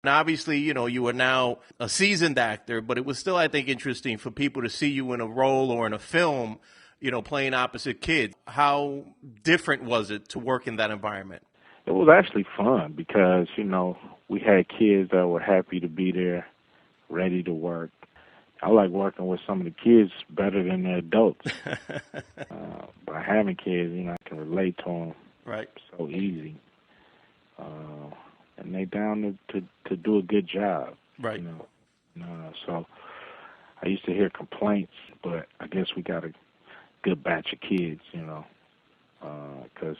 And obviously, you are now a seasoned actor, but it was still, I think, interesting for people to see you in a role or in a film, playing opposite kids. How different was it to work in that environment? It was actually fun because, we had kids that were happy to be there, ready to work. I like working with some of the kids better than the adults. By having kids, I can relate to them Right. so easy. And they down to do a good job. Right. So I used to hear complaints, but I guess we got a good batch of kids, because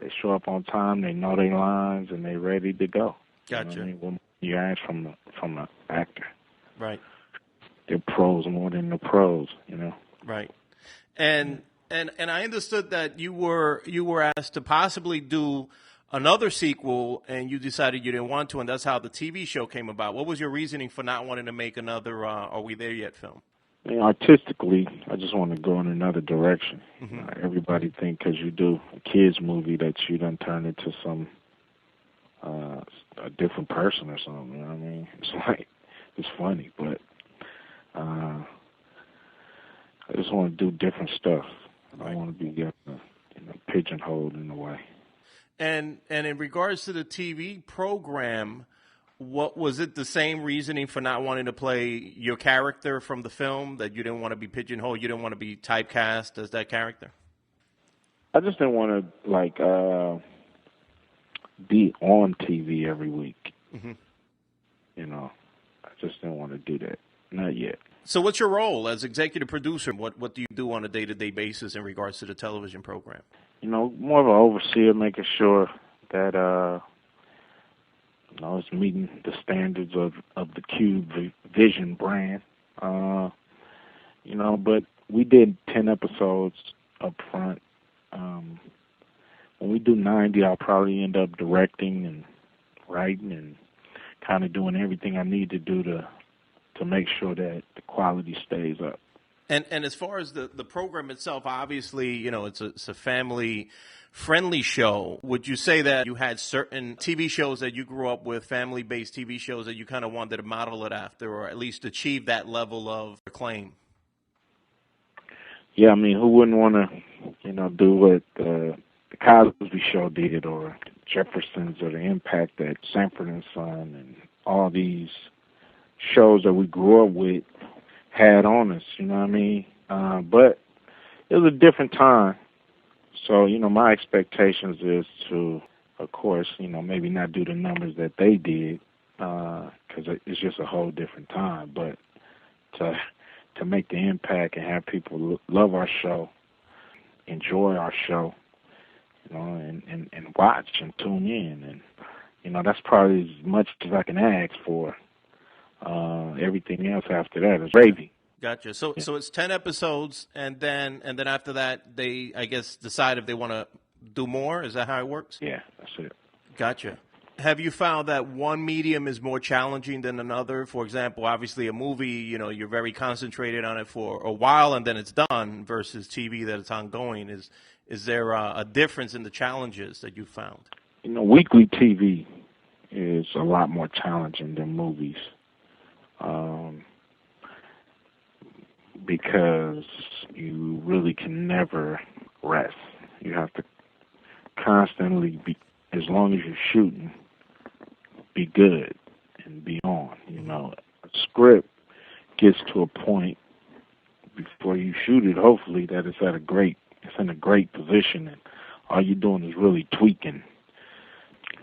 they show up on time, they know their lines, and they're ready to go. Gotcha. You know what I mean? When you ask from an actor. Right. They're pros more than the pros, Right. And I understood that you were asked to possibly do another sequel, and you decided you didn't want to, and that's how the TV show came about. What was your reasoning for not wanting to make another Are We There Yet film? Artistically, I just want to go in another direction. Mm-hmm. Everybody think because you do a kids movie that you done turn into some a different person or something. You know what I mean? It's funny, but I just want to do different stuff. I don't want to be pigeonholed in a way. And in regards to the TV program, what was it? The same reasoning for not wanting to play your character from the film, that you didn't want to be pigeonholed, you didn't want to be typecast as that character? I just didn't want to be on TV every week. Mm-hmm. I just didn't want to do that. Not yet. So what's your role as executive producer? What do you do on a day-to-day basis in regards to the television program? More of an overseer, making sure that it's meeting the standards of the Cube Vision brand. But we did 10 episodes up front. When we do 90, I'll probably end up directing and writing and kind of doing everything I need to do to make sure that the quality stays up. And as far as the program itself, obviously, it's a family-friendly show. Would you say that you had certain TV shows that you grew up with, family-based TV shows that you kind of wanted to model it after, or at least achieve that level of acclaim? Yeah, who wouldn't want to, do what the Cosby Show did, or Jeffersons, or the impact that Sanford and Son and all these shows that we grew up with had on us, you know what I mean? But it was a different time. So, my expectations is to, of course, maybe not do the numbers that they did, because it's just a whole different time. But to make the impact and have people love our show, enjoy our show, and watch and tune in. And, that's probably as much as I can ask for. Everything else after that is gravy. Gotcha. So it's 10 episodes, and then after that, they, I guess, decide if they want to do more. Is that how it works? Yeah, that's it. Gotcha. Have you found that one medium is more challenging than another? For example, obviously a movie, you're very concentrated on it for a while and then it's done, versus TV that it's ongoing. Is there a difference in the challenges that you found? Weekly TV is a lot more challenging than movies. Because you really can never rest. You have to constantly be, as long as you're shooting, be good and be on. A script gets to a point before you shoot it, hopefully, that it's in a great position, and all you're doing is really tweaking.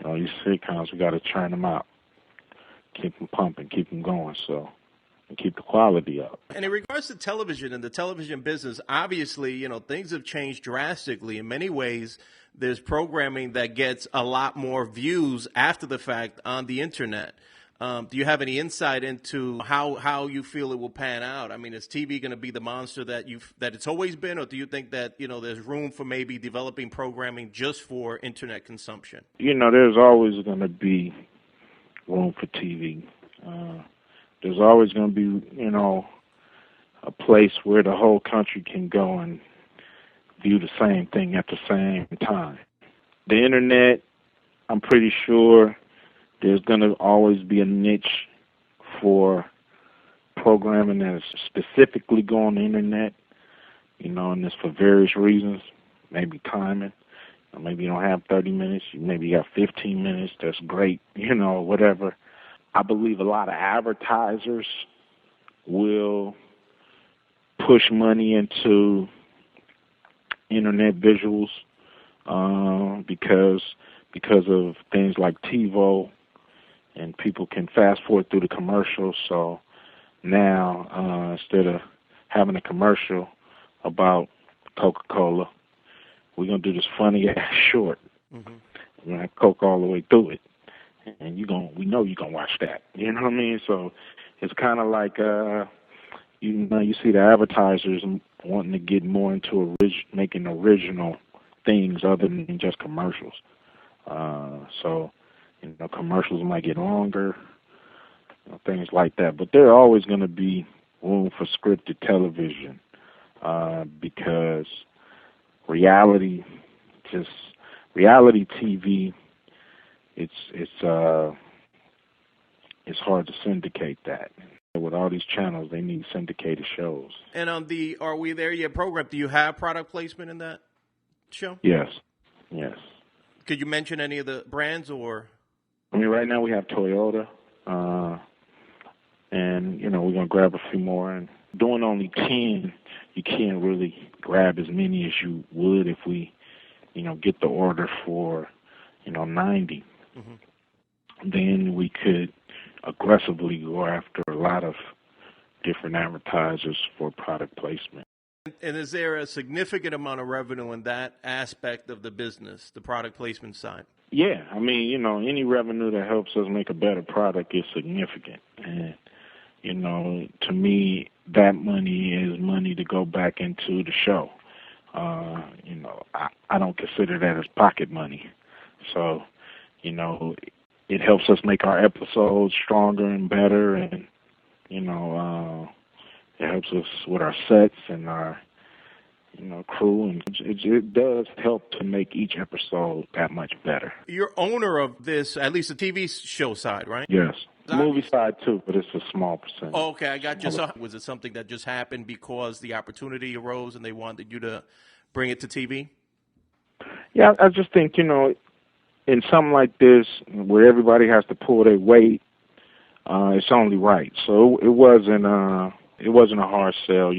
These sitcoms, we got to churn them out, keep them pumping, keep them going, and keep the quality up. And in regards to television and the television business, obviously, things have changed drastically. In many ways, there's programming that gets a lot more views after the fact on the internet. Do you have any insight into how you feel it will pan out? Is TV going to be the monster that it's always been, or do you think that, there's room for maybe developing programming just for internet consumption? There's always going to be room for TV. There's always going to be, a place where the whole country can go and view the same thing at the same time. The internet, I'm pretty sure There's going to always be a niche for programming that is specifically go on the internet, and it's for various reasons, maybe timing. Maybe you don't have 30 minutes, maybe you got 15 minutes, that's great, whatever. I believe a lot of advertisers will push money into internet visuals because of things like TiVo, and people can fast forward through the commercials. So now instead of having a commercial about Coca-Cola, we're going to do this funny ass short. Mm-hmm. We're going to have Coke all the way through it. And we know you're going to watch that. You know what I mean? So it's kind of like, you see the advertisers wanting to get more into making original things other than just commercials. So, commercials might get longer, things like that. But there are always going to be room for scripted television because reality TV, it's hard to syndicate that. With all these channels, they need syndicated shows. And on the Are We There Yet program, do you have product placement in that show? Yes. Could you mention any of the brands or? I mean, right now we have Toyota, and we're gonna grab a few more. And doing only 10, you can't really grab as many as you would if we, get the order for, 90. Mm-hmm. Then we could aggressively go after a lot of different advertisers for product placement. And is there a significant amount of revenue in that aspect of the business, the product placement side? Yeah, I mean, any revenue that helps us make a better product is significant. And, to me, that money is money to go back into the show. I don't consider that as pocket money. So, it helps us make our episodes stronger and better, and, it helps us with our sets and our, crew, and it does help to make each episode that much better. You're owner of this, at least the TV show side, right? Yes. Movie side too, but it's a small percentage. Oh, okay, I got you. So was it something that just happened because the opportunity arose and they wanted you to bring it to TV? Yeah, I just think, in something like this where everybody has to pull their weight, it's only right. So it wasn't a hard sell.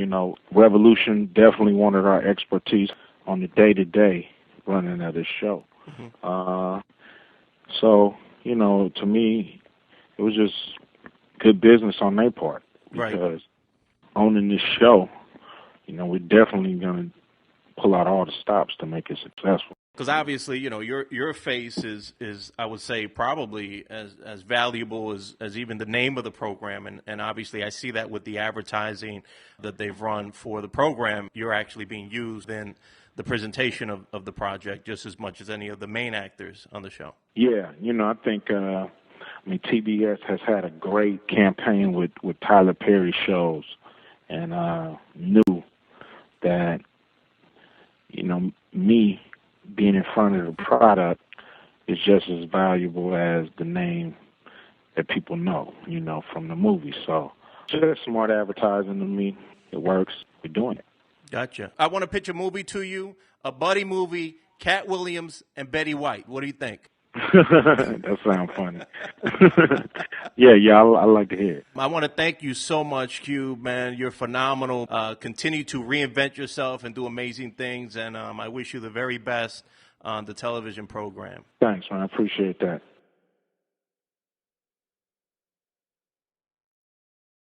Revolution definitely wanted our expertise on the day-to-day running of this show. Mm-hmm. So, to me, it was just good business on their part because owning this show, we're definitely going to pull out all the stops to make it successful. Because obviously, your face is I would say probably as valuable as even the name of the program, and obviously I see that with the advertising that they've run for the program. You're actually being used in the presentation of the project just as much as any of the main actors on the show. Yeah, I think TBS has had a great campaign with Tyler Perry shows, and knew that me being in front of the product is just as valuable as the name that people know, from the movie. So just smart advertising to me. It works. We're doing it. Gotcha. I want to pitch a movie to you, a buddy movie, Cat Williams and Betty White. What do you think? That sounds funny. Yeah, I like to hear it. I want to thank you so much, Cube, man. You're phenomenal. Continue to reinvent yourself and do amazing things, and I wish you the very best on the television program. Thanks, man. I appreciate that.